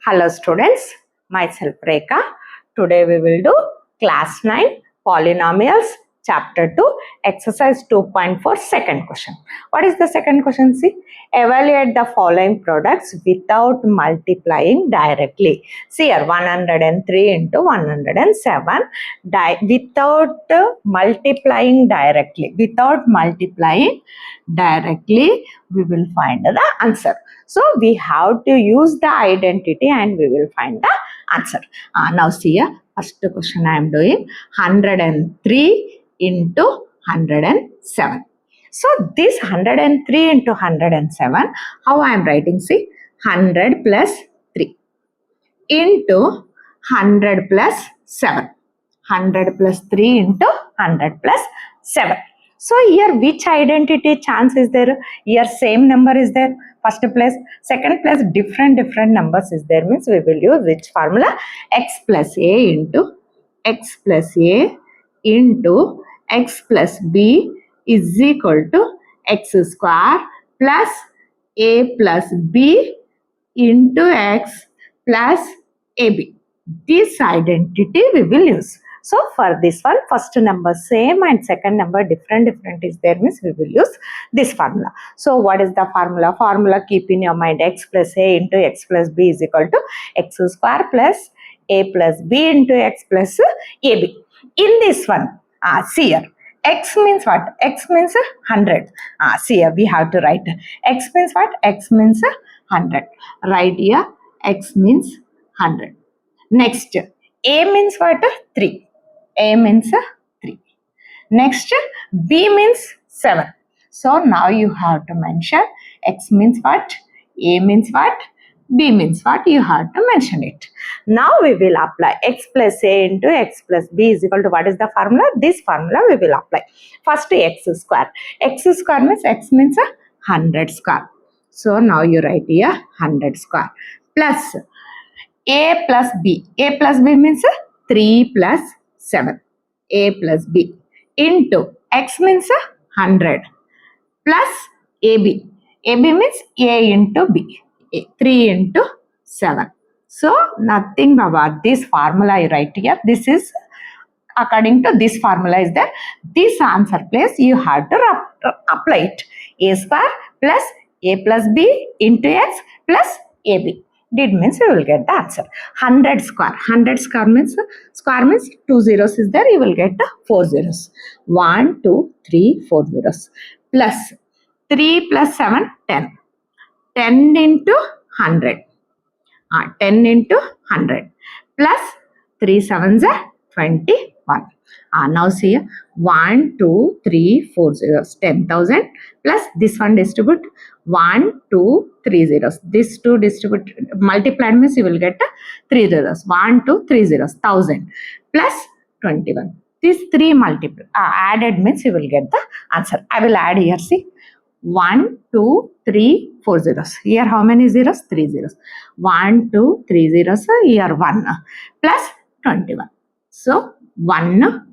Hello students, myself Rekha. Today we will do class 9 Polynomials chapter 2 exercise 2.4 second question. What is the second question? See, evaluate the following products without multiplying directly. See here 103 into 107 without multiplying directly. Without multiplying directly we will find the answer. So we have to use the identity and we will find the answer. Now see here, first question I am doing 103 into 107. So this 103 into 107, how I am writing? See, 100 plus 3 into 100 plus 7. 100 plus 3 into 100 plus 7. So here which identity chance is there? Here same number is there. First place, second place, different numbers is there, means we will use which formula? X plus A into X plus A into X plus B is equal to X square plus A plus B into X plus AB. This identity we will use. So for this one, first number same and second number different is there, means we will use this formula. So what is the formula? Formula keep in your mind, X plus A into X plus B is equal to X square plus A plus B into X plus AB. In this one, see here, X means what? X means 100. See here, we have to write X means what? X means 100. Right here, X means 100. Next, A means what? 3. A means 3. Next, B means 7. So now you have to mention X means what? A means what? B means what? You have to mention it. Now we will apply X plus A into X plus B is equal to what is the formula? This formula we will apply. First X square. X square means X means 100 square. So now you write here 100 square plus A plus B. A plus B means 3 plus 7. A plus B into X means 100 plus AB. AB means A into B. 3 into 7. So nothing about this formula I write here. This is according to this formula is there. This answer place you have to apply it. A square plus A plus B into X plus AB. Did means you will get the answer. 100 square. 100 square means 2 zeros is there. You will get 4 zeros. 1, 2, 3, 4 zeros. Plus 3 plus 7, 10. 10 into 100. 10 into 100. Plus 3 sevens are 21. Now see 1, 2, 3, 4 zeros. 10,000 plus this one distribute 1, 2, 3 zeros. This 2 distribute multiplied means you will get 3 zeros. 1, 2, 3 zeros. 1000 plus 21. These 3 added means you will get the answer. I will add here. See 1, 2, 3, 4 zeros. Here how many zeros? 3 zeros. 1, 2, 3 zeros. Here 1 plus 21. So 1,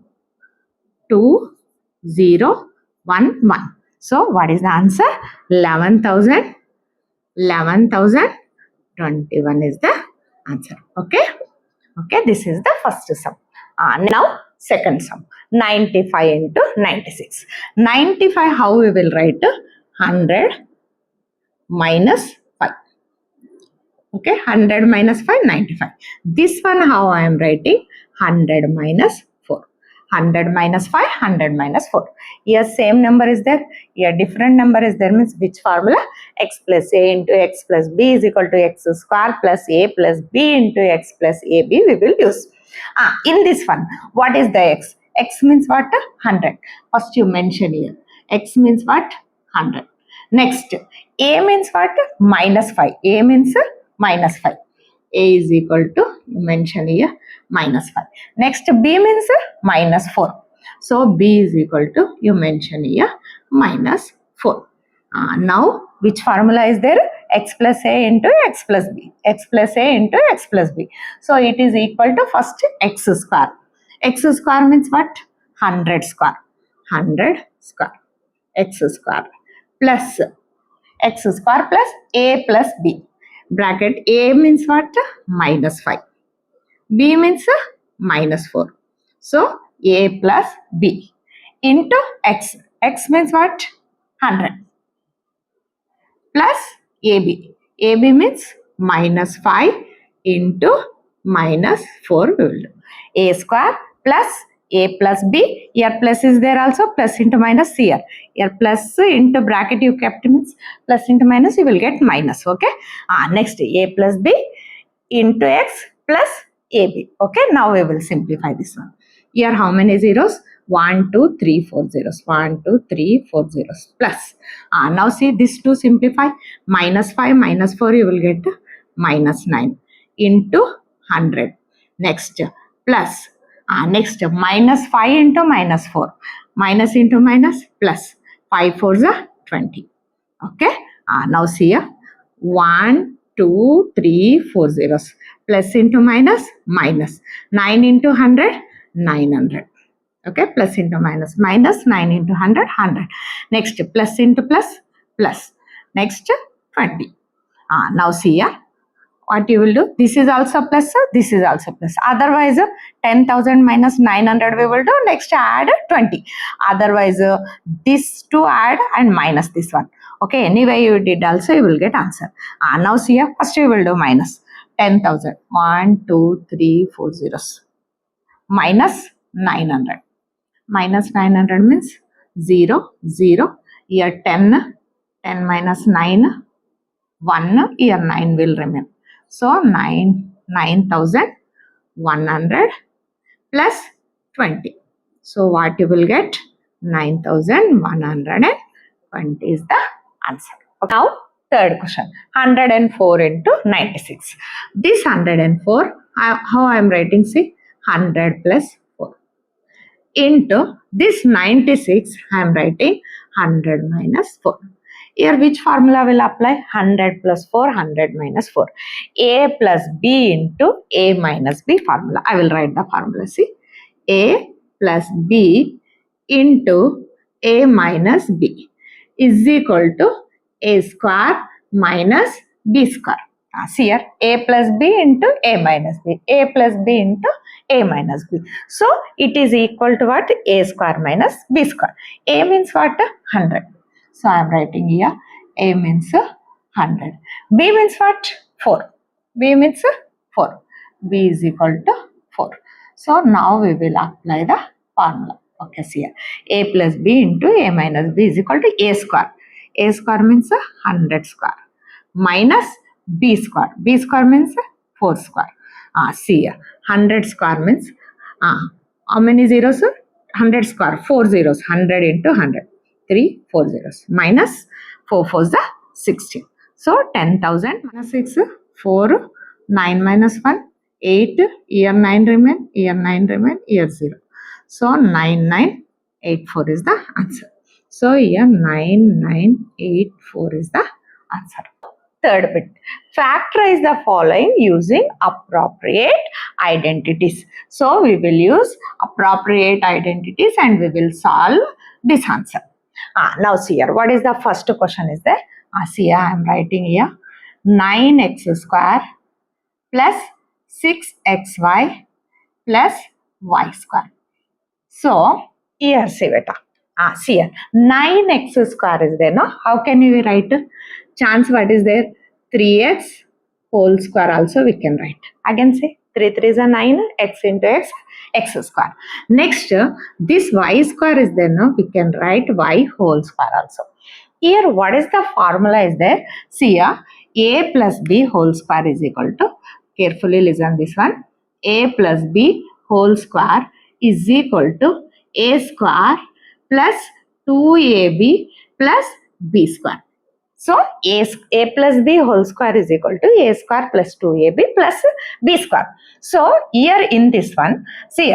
2, 0, 1, 1. So what is the answer? 11,000. 11,021 is the answer. Okay. Okay. This is the first sum. Now second sum. 95 into 96. 95 how we will write? 100 minus 5. Okay. 100 minus 5, 95. This one how I am writing? 100 minus 4. 100 minus 5, 100 minus 4. Here same number is there. Here different number is there, means which formula? X plus A into X plus B is equal to X square plus A plus B into X plus AB we will use. In this one, what is the X? X means what? 100. First you mention here. X means what? 100. Next, A means what? Minus 5. A means minus 5. A is equal to, you mention here, minus 5. Next, B means minus 4. So, B is equal to, you mention here, minus 4. Now, which formula is there? X plus A into X plus B. X plus A into X plus B. So, it is equal to first X square. X square means what? 100 square. 100 square. X square plus X square plus A plus B. bracket A means what? Minus 5. B means minus 4. So A plus B into X. X means what? 100 plus AB. AB means minus 5 into minus 4 we will do. A square plus A plus B. Here plus is there also, plus into minus here. Here plus into bracket you kept means plus into minus you will get minus. Okay. Next A plus B into X plus AB. Okay. Now we will simplify this one. Here how many zeros? 1, 2, 3, 4 zeros. 1, 2, 3, 4 zeros. Plus. Now see this to simplify. Minus 5 minus 4 you will get minus 9 into 100. Next plus. Next minus 5 into minus 4. Minus into minus plus. 5 4 is 20. Okay. Now see here. 1, 2, 3, 4 zeros. Plus into minus minus. 9 into 100 900. Okay, plus into minus, minus 9 into 100, 100. Next, plus into plus, plus. Next, 20. Now see here, what you will do? This is also plus, this is also plus. Otherwise, 10,000 minus 900 we will do. Next, add 20. Otherwise, this to add and minus this one. Okay, anyway you did also, you will get answer. Now see here, first you will do minus 10,000. 1, 2, 3, 4 zeros. Minus 900. Minus 900 means 0, 0. Here 10, 10 minus 9, 1. Here 9 will remain. So 9,100 plus 20. So what you will get? 9,120 is the answer. Now third question. 104 into 96. This 104, how I am writing? See, 100 plus into this 96, I am writing 100 minus 4. Here which formula will apply? 100 plus 4, 100 minus 4. A plus B into A minus B formula. I will write the formula. See, A plus B into A minus B is equal to A square minus B square. See here, A plus B into A minus B. A plus B into A minus B. So, it is equal to what? A square minus B square. A means what? 100. So, I am writing here. A means 100. B means what? 4. B means 4. B is equal to 4. So, now we will apply the formula. Okay, see here. A plus B into A minus B is equal to A square. A square means 100 square. Minus B square. B square means 4 square. See here. 100 square means how many zeros? 100 square. 4 zeros. 100 into 100. 3, 4 zeros. Minus 4 4s the 16. So 10,000 minus 6, 4, 9 minus 1, 8. Here 9 remain. Here 9 remain. Here 0. So 9984 is the answer. So here 9984 is the answer. Third bit, factorize the following using appropriate identities. So we will use appropriate identities and we will solve this answer. Now see here, what is the first question is there? See here, I am writing here 9x square plus 6xy plus y square. So here see beta. See here, 9x square is there, no? How can we write? Chance what is there? 3x whole square also we can write. Again say 3 3 is a 9, x into x, x square. Next, this y square is there, no? We can write y whole square also. Here what is the formula is there? See here, a plus b whole square is equal to, carefully listen this one, a plus b whole square is equal to a square plus 2ab plus b square. So, a plus b whole square is equal to a square plus 2ab plus b square. So, here in this one, see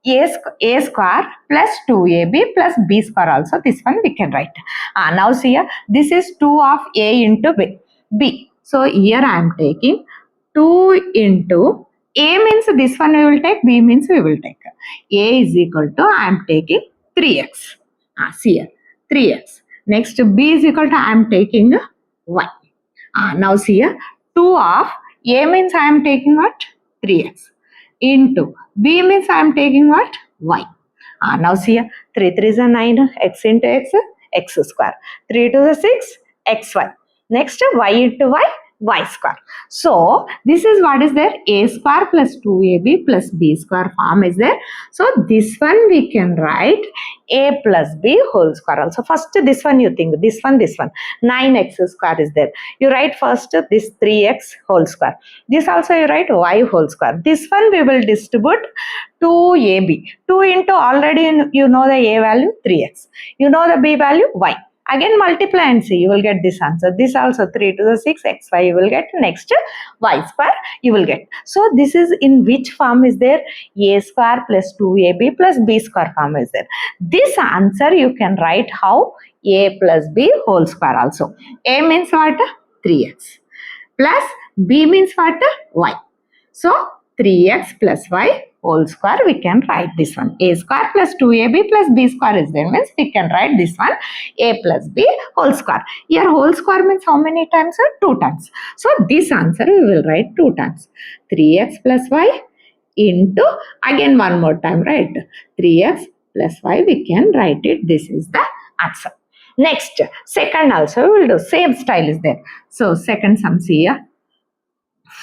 here, a square plus 2ab plus b square also, this one we can write. Now see here, this is 2 of a into b. So, here I am taking 2 into, a means this one we will take, b means we will take. A is equal to, I am taking 3x. See here, 3x. Next, b is equal to, I am taking y. Now see here, 2 of a means I am taking what? 3x into b means I am taking what? Y. Now see here, 3 3 is 9, x into x square. 3 to the 6, xy. Next, y into y square. So, this is what is there? A square plus 2ab plus b square form is there. So, this one we can write a plus b whole square also. First, this one you think, this one. 9x square is there. You write first this 3x whole square. This also you write y whole square. This one we will distribute to ab. 2 into already you know the a value 3x. You know the b value y. Again multiply and see, you will get this answer. This also 3 to the 6 xy you will get. Next y square you will get. So this is in which form is there? A square plus 2ab plus b square form is there. This answer you can write how? A plus b whole square also. A means what? 3x plus b means what? Y. So 3x plus y whole square we can write this one. A square plus 2ab plus b square is there, means we can write this one a plus b whole square. Here whole square means how many times? 2 times. So this answer we will write 2 times. 3x plus y into, again one more time, right? 3x plus y we can write it. This is the answer. Next, second also we will do. Same style is there. So second sum here.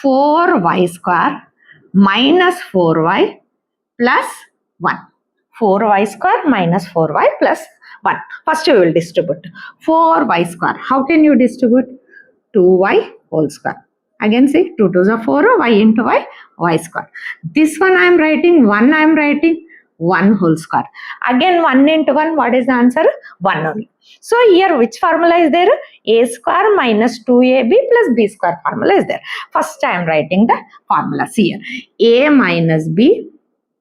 4y square minus 4y plus 1. 4y square minus 4y plus 1. First you will distribute. 4y square. How can you distribute? 2y whole square. Again see, 2 to the 4, y into y square. This one I am writing, 1 I am writing, 1 whole square. Again 1 into 1, what is the answer? 1 only. So here which formula is there? A square minus 2ab plus b square formula is there. First I am writing the formula. See here, a minus b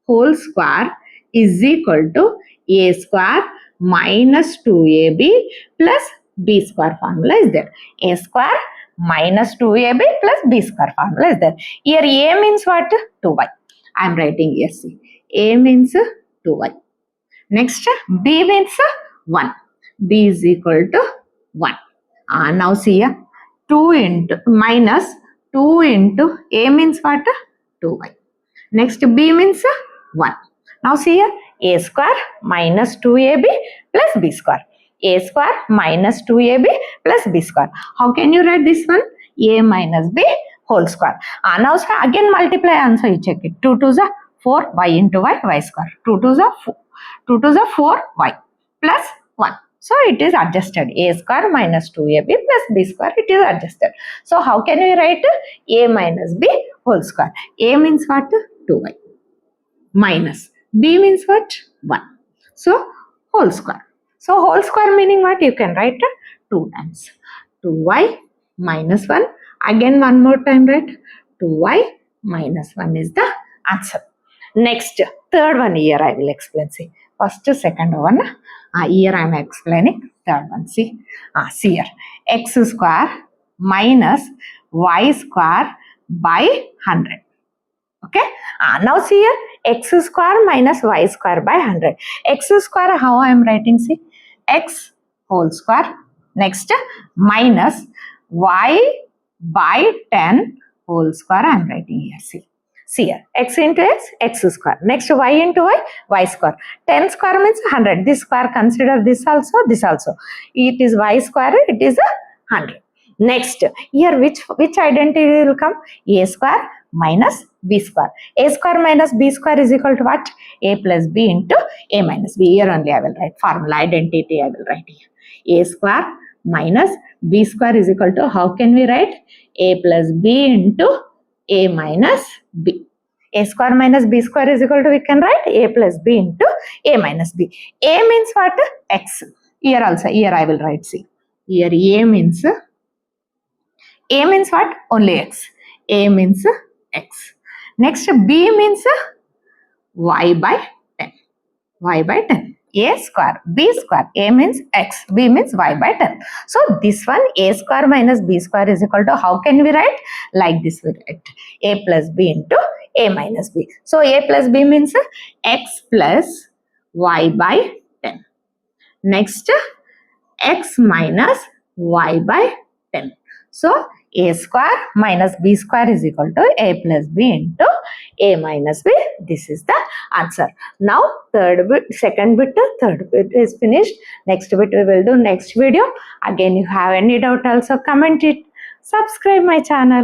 whole square is equal to a square minus 2ab plus b square formula is there. A square minus 2ab plus b square formula is there. Here a means what? 2y. I am writing here, see. A means 2y. Next, b means 1. B is equal to 1. Now see here, 2 into minus 2 into a means what? 2y. Next, b means 1. Now see here, a square minus 2ab plus b square. A square minus 2ab plus b square. How can you write this one? A minus b whole square. Now again multiply answer, you check it. 2 to the 4, y into y square. 2 to the 4, y plus 1. So it is adjusted. A square minus 2ab plus b square, it is adjusted. So how can we write a minus b whole square? A means what? 2y. Minus b means what? 1. So whole square. So whole square meaning what? You can write 2 times. 2y minus 1. Again one more time write 2y minus 1 is the answer. Next, third one here I will explain. See, first, second one. Here I am explaining. Third one. See, see here. X square minus y square by 100. Okay. Now see here. X square minus y square by 100. X square, how I am writing? See, x whole square. Next, minus y by 10 whole square I am writing here. See. See here, x into x square. Next, y into y square. 10 square means 100. This square, consider this also, this also. It is y square, it is 100. Next, here which identity will come? A square minus b square. A square minus b square is equal to what? A plus b into a minus b. Here only I will write formula, identity I will write here. A square minus b square is equal to, how can we write? A plus b into a minus b. A square minus b square is equal to, we can write a plus b into a minus b. A means what? X. Here also, here I will write, see. Here a means what? Only x. A means x. Next, b means y by 10. Y by 10. A square, b square. A means x, b means y by 10. So this one, a square minus b square is equal to, how can we write? Like this we write. A plus b into a minus b. So a plus b means x plus y by 10. Next, x minus y by 10. So a square minus b square is equal to a plus b into a minus b. This is the answer. Now second bit, third bit is finished. Next bit we will do next video. Again, you have any doubt also comment it. Subscribe my channel.